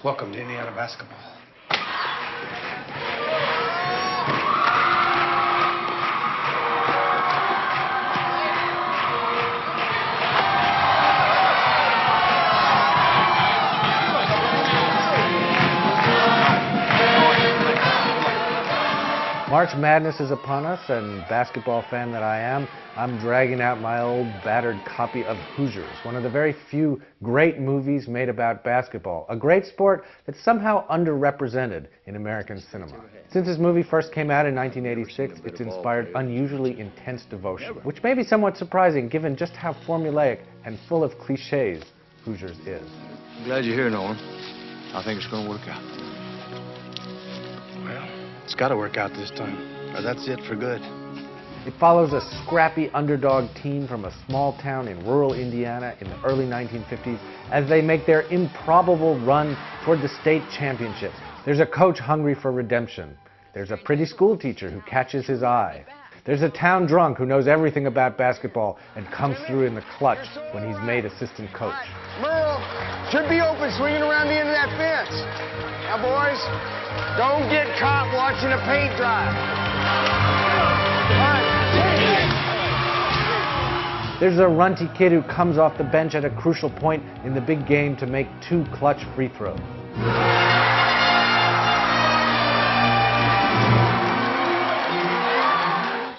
Welcome to Indiana basketball. March Madness is upon us, and basketball fan that I am, I'm dragging out my old battered copy of Hoosiers, one of the very few great movies made about basketball, a great sport that's somehow underrepresented in American cinema. Since this movie first came out in 1986, it's inspired unusually intense devotion, which may be somewhat surprising given just how formulaic and full of cliches Hoosiers is. I'm glad you're here, Nolan. I think it's going to work out. It's got to work out this time, or that's it for good. It follows a scrappy underdog team from a small town in rural Indiana in the early 1950s as they make their improbable run toward the state championships. There's a coach hungry for redemption. There's a pretty school teacher who catches his eye. There's a town drunk who knows everything about basketball and comes through in the clutch when he's made assistant coach. Merle, should be open swinging around the end of that fence. Now, boys, don't get caught watching a paint dry. There's a runty kid who comes off the bench at a crucial point in the big game to make 2 clutch free throws.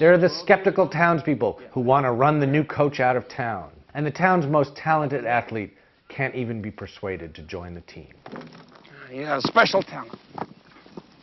There are the skeptical townspeople who want to run the new coach out of town. And the town's most talented athlete can't even be persuaded to join the team. You got a special talent.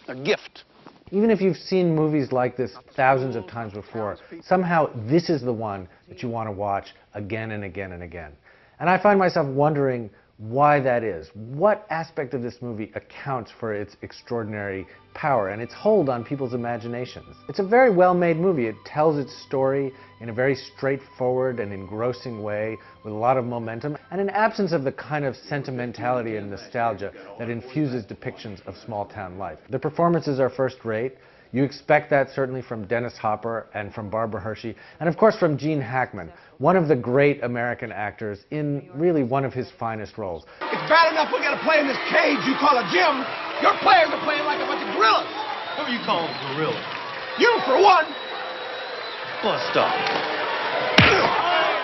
A gift. Even if you've seen movies like this thousands of times before, somehow this is the one that you want to watch again and again and again. And I find myself wondering why that is. What aspect of this movie accounts for its extraordinary power and its hold on people's imaginations? It's a very well-made movie. It tells its story in a very straightforward and engrossing way with a lot of momentum and an absence of the kind of sentimentality and nostalgia that infuses depictions of small-town life. The performances are first-rate. You expect that certainly from Dennis Hopper and from Barbara Hershey, and of course from Gene Hackman, one of the great American actors in really one of his finest roles. It's bad enough we gotta play in this cage you call a gym. Your players are playing like a bunch of gorillas. Who are you calling gorilla? You, for one. Bust up.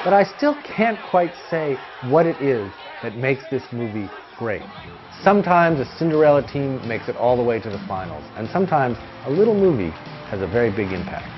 But I still can't quite say what it is that makes this movie great. Sometimes a Cinderella team makes it all the way to the finals, and sometimes a little movie has a very big impact.